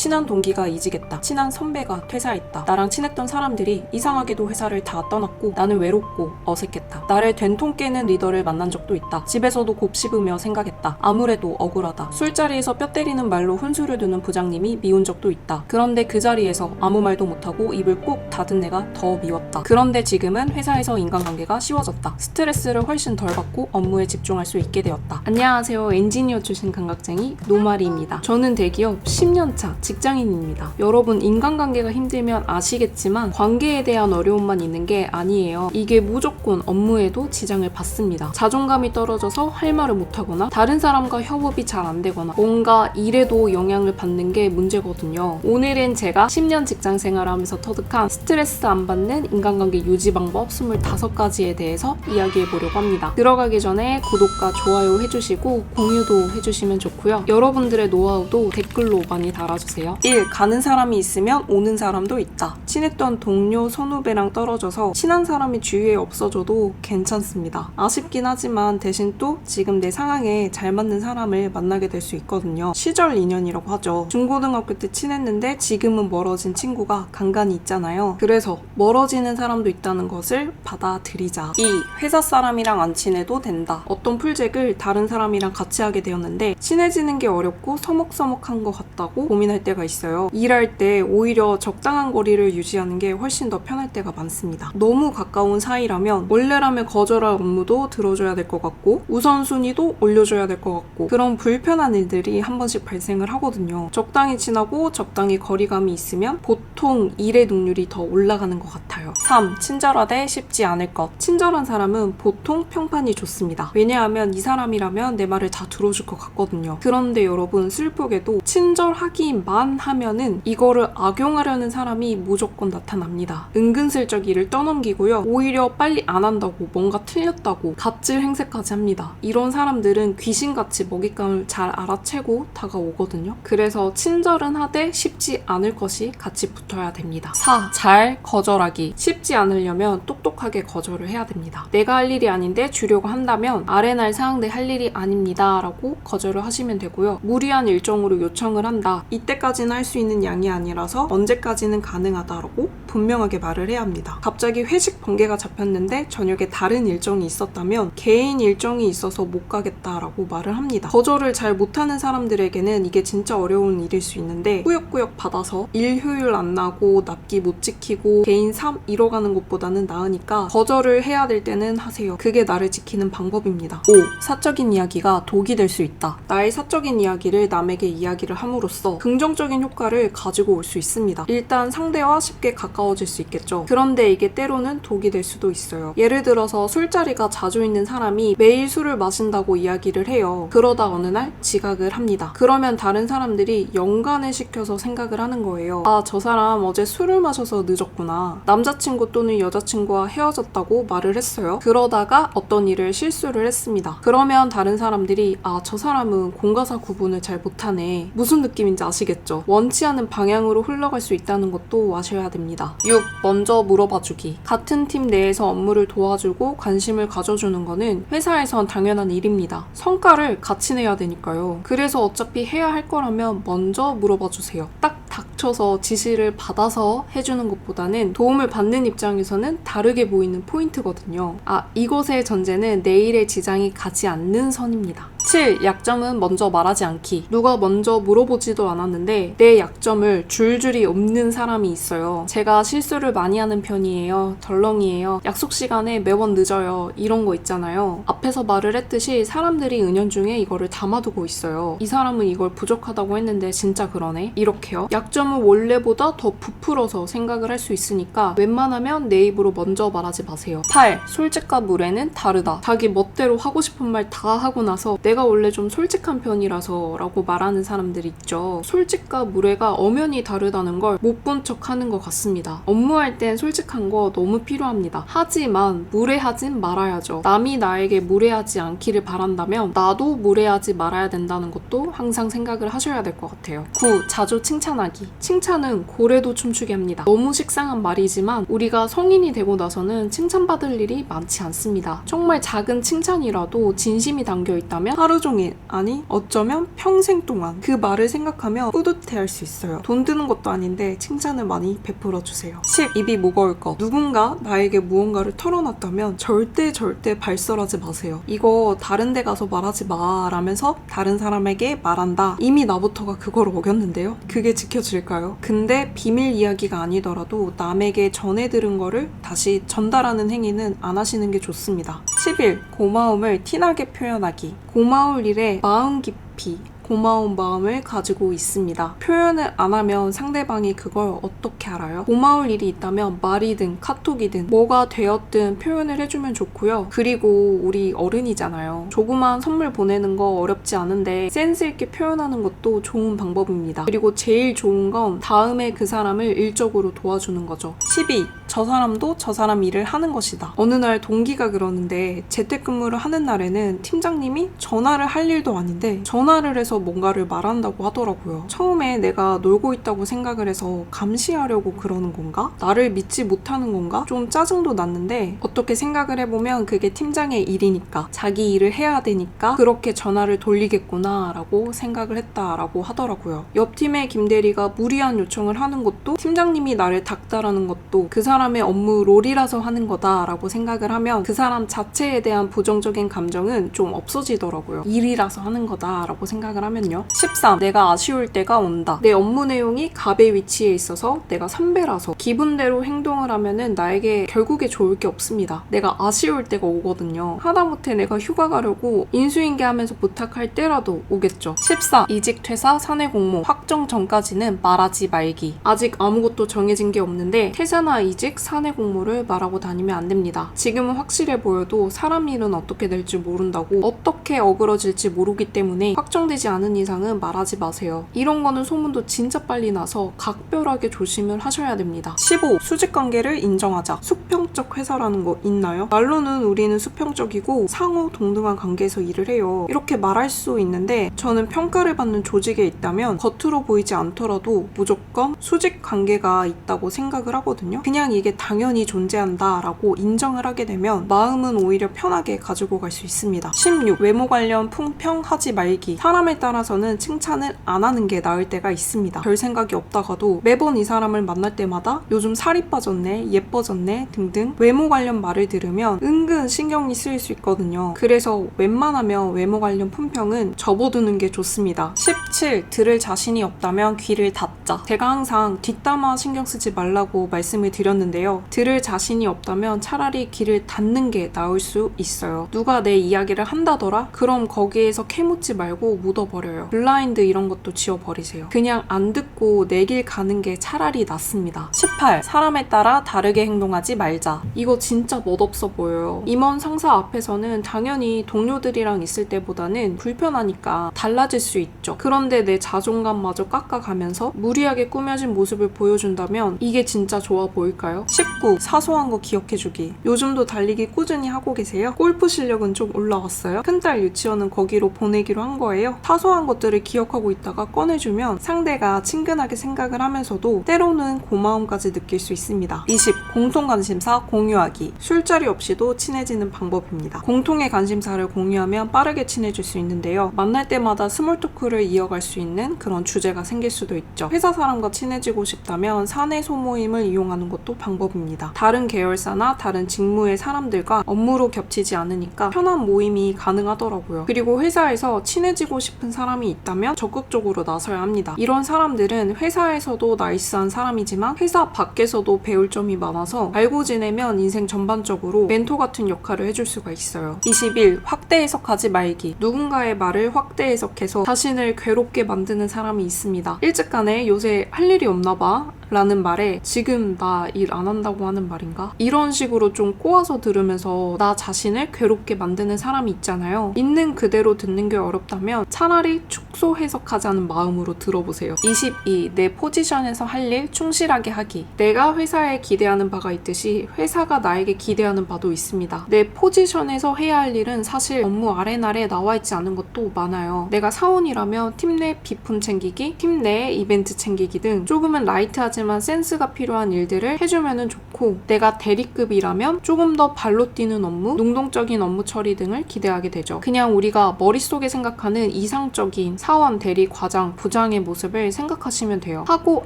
친한 동기가 이직했다. 친한 선배가 퇴사했다. 나랑 친했던 사람들이 이상하게도 회사를 다 떠났고 나는 외롭고 어색했다. 나를 된통 깨는 리더를 만난 적도 있다. 집에서도 곱씹으며 생각했다. 아무래도 억울하다. 술자리에서 뼈 때리는 말로 훈수를 두는 부장님이 미운 적도 있다. 그런데 그 자리에서 아무 말도 못하고 입을 꼭 닫은 내가 더 미웠다. 그런데 지금은 회사에서 인간관계가 쉬워졌다. 스트레스를 훨씬 덜 받고 업무에 집중할 수 있게 되었다. 안녕하세요. 엔지니어 출신 감각쟁이 노마리입니다. 저는 대기업 10년차 직장인입니다. 여러분, 인간관계가 힘들면 아시겠지만 관계에 대한 어려움만 있는 게 아니에요. 이게 무조건 업무에도 지장을 받습니다. 자존감이 떨어져서 할 말을 못하거나 다른 사람과 협업이 잘 안 되거나 뭔가 일에도 영향을 받는 게 문제거든요. 오늘은 제가 10년 직장 생활을 하면서 터득한 스트레스 안 받는 인간관계 유지 방법 25가지에 대해서 이야기해 보려고 합니다. 들어가기 전에 구독과 좋아요 해주시고 공유도 해주시면 좋고요. 여러분들의 노하우도 댓글로 많이 달아주세요. 1. 가는 사람이 있으면 오는 사람도 있다. 친했던 동료, 선후배랑 떨어져서 친한 사람이 주위에 없어져도 괜찮습니다. 아쉽긴 하지만 대신 또 지금 내 상황에 잘 맞는 사람을 만나게 될 수 있거든요. 시절 인연이라고 하죠. 중고등학교 때 친했는데 지금은 멀어진 친구가 간간히 있잖아요. 그래서 멀어지는 사람도 있다는 것을 받아들이자. 2. 회사 사람이랑 안 친해도 된다. 어떤 프로젝트를 다른 사람이랑 같이 하게 되었는데 친해지는 게 어렵고 서먹서먹한 것 같다고 고민할 때가 있어요. 일할 때 오히려 적당한 거리를 유지하는 게 훨씬 더 편할 때가 많습니다. 너무 가까운 사이라면 원래라면 거절할 업무도 들어줘야 될 것 같고 우선순위도 올려줘야 될 것 같고 그런 불편한 일들이 한 번씩 발생을 하거든요. 적당히 친하고 적당히 거리감이 있으면 보통 일의 능률이 더 올라가는 것 같아요. 3. 친절하되 쉽지 않을 것. 친절한 사람은 보통 평판이 좋습니다. 왜냐하면 이 사람이라면 내 말을 다 들어줄 것 같거든요. 그런데 여러분, 슬프게도 친절하기만 하면은 이거를 악용하려는 사람이 무조건 나타납니다. 은근슬쩍 일을 떠넘기고요. 오히려 빨리 안 한다고 뭔가 틀렸다고 갑질 행세까지 합니다. 이런 사람들은 귀신같이 먹잇감을 잘 알아채고 다가오거든요. 그래서 친절은 하되 쉽지 않을 것이 같이 붙어야 됩니다. 4. 잘 거절하기. 쉽지 않으려면 똑똑하게 거절을 해야 됩니다. 내가 할 일이 아닌데 주려고 한다면 아레날 사항대 할 일이 아닙니다 라고 거절을 하시면 되고요. 무리한 일정으로 요청을 한다. 이때까지는 할 수 있는 양이 아니라서 언제까지는 가능하다라고 분명하게 말을 해야 합니다. 갑자기 회식 번개가 잡혔는데 저녁에 다른 일정이 있었다면 개인 일정이 있어서 못 가겠다라고 말을 합니다. 거절을 잘 못하는 사람들에게는 이게 진짜 어려운 일일 수 있는데 꾸역꾸역 받아서 일 효율 안 나고 납기 못 지키고 개인 삶 잃어가는 것보다는 나으니까 거절을 해야 될 때는 하세요. 그게 나를 지키는 방법입니다. 5. 사적인 이야기가 독이 될 수 있다. 나의 사적인 이야기를 남에게 이야기를 함으로써 긍정적인 효과를 가지고 올 수 있습니다. 일단 상대와 쉽게 가까워질 수 있겠죠. 그런데 이게 때로는 독이 될 수도 있어요. 예를 들어서 술자리가 자주 있는 사람이 매일 술을 마신다고 이야기를 해요. 그러다 어느 날 지각을 합니다. 그러면 다른 사람들이 연관을 시켜서 생각을 하는 거예요. 아, 저 사람 어제 술을 마셔서 늦었구나. 남자친구 또는 여자친구와 헤어졌다고 말을 했어요. 그러다가 어떤 일을 실수를 했습니다. 그러면 다른 사람들이 아, 저 사람은 공과사 구분을 잘 못하네. 무슨 느낌인지 아시겠죠? 원치 않은 방향으로 흘러갈 수 있다는 것도 아셔야 됩니다. 6. 먼저 물어봐주기. 같은 팀 내에서 업무를 도와주고 관심을 가져주는 거는 회사에선 당연한 일입니다. 성과를 같이 내야 되니까요. 그래서 어차피 해야 할 거라면 먼저 물어봐주세요. 딱 닥쳐서 지시를 받아서 해주는 것보다는 도움을 받는 입장에서는 다르게 보이는 포인트거든요. 아, 이것의 전제는 내일의 지장이 가지 않는 선입니다. 7. 약점은 먼저 말하지 않기. 누가 먼저 물어보지도 않았는데 내 약점을 줄줄이 엎는 사람이 있어요. 제가 실수를 많이 하는 편이에요. 덜렁이에요. 약속 시간에 매번 늦어요. 이런 거 있잖아요. 앞에서 말을 했듯이 사람들이 은연중에 이거를 담아두고 있어요. 이 사람은 이걸 부족하다고 했는데 진짜 그러네? 이렇게요. 약점은 원래보다 더 부풀어서 생각을 할 수 있으니까 웬만하면 내 입으로 먼저 말하지 마세요. 8. 솔직과 무례는 다르다. 자기 멋대로 하고 싶은 말 다 하고 나서 내가 원래 좀 솔직한 편이라서 라고 말하는 사람들이 있죠. 솔직과 무례가 엄연히 다르다는 걸 못 본 척 하는 것 같습니다. 업무할 땐 솔직한 거 너무 필요합니다. 하지만 무례하진 말아야죠. 남이 나에게 무례하지 않기를 바란다면 나도 무례하지 말아야 된다는 것도 항상 생각을 하셔야 될 것 같아요. 9. 자주 칭찬하기. 칭찬은 고래도 춤추게 합니다. 너무 식상한 말이지만 우리가 성인이 되고 나서는 칭찬받을 일이 많지 않습니다. 정말 작은 칭찬이라도 진심이 담겨 있다면 하루 종일, 아니 어쩌면 평생 동안 그 말을 생각하며 뿌듯해할 수 있어요. 돈 드는 것도 아닌데 칭찬을 많이 베풀어주세요. 10. 입이 무거울 것. 누군가 나에게 무언가를 털어놨다면 절대 발설하지 마세요. 이거 다른 데 가서 말하지 마 라면서 다른 사람에게 말한다. 이미 나부터가 그걸 어겼는데요. 그게 지켜질까요? 근데 비밀 이야기가 아니더라도 남에게 전해 들은 거를 다시 전달하는 행위는 안 하시는 게 좋습니다. 11. 고마움을 티나게 표현하기. 고마울 일에 마음 깊이 고마운 마음을 가지고 있습니다. 표현을 안 하면 상대방이 그걸 어떻게 알아요? 고마울 일이 있다면 말이든 카톡이든 뭐가 되었든 표현을 해주면 좋고요. 그리고 우리 어른이잖아요. 조그만 선물 보내는 거 어렵지 않은데 센스 있게 표현하는 것도 좋은 방법입니다. 그리고 제일 좋은 건 다음에 그 사람을 일적으로 도와주는 거죠. 12. 저 사람도 저 사람 일을 하는 것이다. 어느 날 동기가 그러는데 재택근무를 하는 날에는 팀장님이 전화를 할 일도 아닌데 전화를 해서 뭔가를 말한다고 하더라고요. 처음에 내가 놀고 있다고 생각을 해서 감시하려고 그러는 건가? 나를 믿지 못하는 건가? 좀 짜증도 났는데 어떻게 생각을 해보면 그게 팀장의 일이니까 자기 일을 해야 되니까 그렇게 전화를 돌리겠구나 라고 생각을 했다라고 하더라고요. 옆 팀의 김대리가 무리한 요청을 하는 것도 팀장님이 나를 닥달하는 것도 그 사람의 업무 롤이라서 하는 거다라고 생각을 하면 그 사람 자체에 대한 부정적인 감정은 좀 없어지더라고요. 일이라서 하는 거다라고 생각을 하면요. 13. 내가 아쉬울 때가 온다. 내 업무 내용이 갑의 위치에 있어서 내가 선배라서 기분대로 행동을 하면은 나에게 결국에 좋을 게 없습니다. 내가 아쉬울 때가 오거든요. 하다못해 내가 휴가 가려고 인수인계하면서 부탁할 때라도 오겠죠. 14. 이직, 퇴사, 사내 공모. 확정 전까지는 말하지 말기. 아직 아무것도 정해진 게 없는데 퇴사나 이직, 사내 공모를 말하고 다니면 안 됩니다. 지금은 확실해 보여도 사람 일은 어떻게 될지 모른다고 어떻게 어그러질지 모르기 때문에 확정되지 않은 이상은 말하지 마세요. 이런 거는 소문도 진짜 빨리 나서 각별하게 조심을 하셔야 됩니다. 15. 수직관계를 인정하자. 수평적 회사라는 거 있나요? 말로는 우리는 수평적이고 상호 동등한 관계에서 일을 해요. 이렇게 말할 수 있는데 저는 평가를 받는 조직에 있다면 겉으로 보이지 않더라도 무조건 수직관계가 있다고 생각을 하거든요. 그냥 이게 당연히 존재한다라고 인정을 하게 되면 마음은 오히려 편하게 가지고 갈 수 있습니다. 16. 외모 관련 풍평하지 말기. 사람에 따라서는 칭찬을 안 하는 게 나을 때가 있습니다. 별 생각이 없다가도 매번 이 사람을 만날 때마다 요즘 살이 빠졌네, 예뻐졌네 등등 외모 관련 말을 들으면 은근 신경이 쓰일 수 있거든요. 그래서 웬만하면 외모 관련 품평은 접어두는 게 좋습니다. 17. 들을 자신이 없다면 귀를 닫자. 제가 항상 뒷담화 신경 쓰지 말라고 말씀을 드렸는데요. 들을 자신이 없다면 차라리 귀를 닫는 게 나을 수 있어요. 누가 내 이야기를 한다더라? 그럼 거기에서 캐묻지 말고 묻어버려요. 블라인드 이런 것도 지워버리세요. 그냥 안 듣고 내 길 가는 게 차라리 낫습니다. 18. 사람에 따라 다르게 행동하지 말자. 이거 진짜 멋없어 보여요. 임원 상사 앞에서는 당연히 동료들이랑 있을 때보다는 불편하니까 달라질 수 있죠. 그런데 내 자존감마저 깎아가면서 무리하게 꾸며진 모습을 보여준다면 이게 진짜 좋아 보일까요? 19. 사소한 거 기억해주기. 요즘도 달리기 꾸준히 하고 계세요? 골프 실력은 좀 올라왔어요? 큰딸 유치원은 거기로 보내기로 한 거예요. 사소한 것들을 기억하고 있다가 꺼내주면 상대가 친근하게 생각을 하면서도 때로는 고마움까지 느낄 수 있습니다. 20. 공통 관심사 공유하기. 술자리 없이도 친해지는 방법입니다. 공통의 관심사를 공유하면 빠르게 친해질 수 있는데요. 만날 때마다 스몰 토크를 이어갈 수 있는 그런 주제가 생길 수도 있죠. 회사 사람과 친해지고 싶다면 사내 소모임을 이용하는 것도 방법입니다. 다른 계열사나 다른 직무의 사람들과 업무로 겹치지 않으니까 편한 모임이 가능하더라고요. 그리고 회사에서 친해지고 싶은 사람이 있다면 적극적으로 나서야 합니다. 이런 사람들은 회사에서도 나이스한 사람이지만 회사 밖에서도 배울 점이 많아서 알고 지내면 인생 전반적으로 멘토 같은 역할을 해줄 수가 있어요. 21. 확대 해석하지 말기. 누군가의 말을 확대 해석해서 자신을 괴롭게 만드는 사람이 있습니다. 일찍간에 요새 할 일이 없나 봐 라는 말에 지금 나 일 안 한다고 하는 말인가? 이런 식으로 좀 꼬아서 들으면서 나 자신을 괴롭게 만드는 사람이 있잖아요. 있는 그대로 듣는 게 어렵다면 차라리 축소 해석하자는 마음으로 들어보세요. 22. 내 포지션에서 할 일 충실하게 하기. 내가 회사에 기대하는 바가 있듯이 회사가 나에게 기대하는 바도 있습니다. 내 포지션에서 해야 할 일은 사실 업무 아래날에 나와 있지 않은 것도 많아요. 내가 사원이라면 팀 내 비품 챙기기, 팀 내 이벤트 챙기기 등 조금은 라이트하지만 센스가 필요한 일들을 해주면 좋고 않고 내가 대리급이라면 조금 더 발로 뛰는 업무, 능동적인 업무 처리 등을 기대하게 되죠. 그냥 우리가 머릿속에 생각하는 이상적인 사원, 대리, 과장, 부장의 모습을 생각하시면 돼요. 하고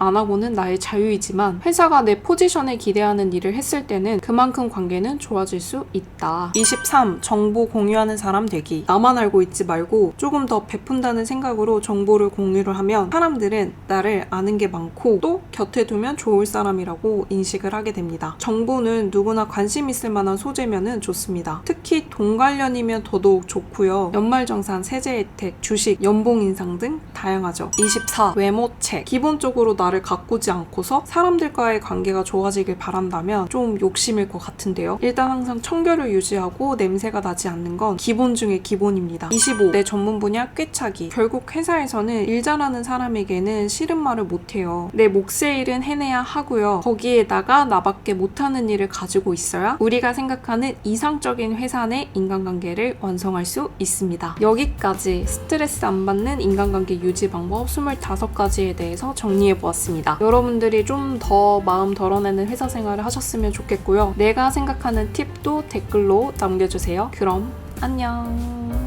안 하고는 나의 자유이지만 회사가 내 포지션에 기대하는 일을 했을 때는 그만큼 관계는 좋아질 수 있다. 23. 정보 공유하는 사람 되기. 나만 알고 있지 말고 조금 더 베푼다는 생각으로 정보를 공유를 하면 사람들은 나를 아는 게 많고 또 곁에 두면 좋을 사람이라고 인식을 하게 됩니다. 정보는 누구나 관심 있을 만한 소재면은 좋습니다. 특히 돈 관련이면 더더욱 좋고요. 연말정산, 세제 혜택, 주식, 연봉 인상 등 다양하죠. 24. 외모책. 기본적으로 나를 가꾸지 않고서 사람들과의 관계가 좋아지길 바란다면 좀 욕심일 것 같은데요. 일단 항상 청결을 유지하고 냄새가 나지 않는 건 기본 중에 기본입니다. 25. 내 전문 분야 꿰차기. 결국 회사에서는 일 잘하는 사람에게는 싫은 말을 못해요. 내 몫의 일은 해내야 하고요. 거기에다가 나밖에 못하는 일을 가지고 있어야 우리가 생각하는 이상적인 회사 내 인간관계를 완성할 수 있습니다. 여기까지 스트레스 안 받는 인간관계 유지 방법 25가지에 대해서 정리해보았습니다. 여러분들이 좀 더 마음 덜어내는 회사 생활을 하셨으면 좋겠고요. 내가 생각하는 팁도 댓글로 남겨주세요. 그럼 안녕.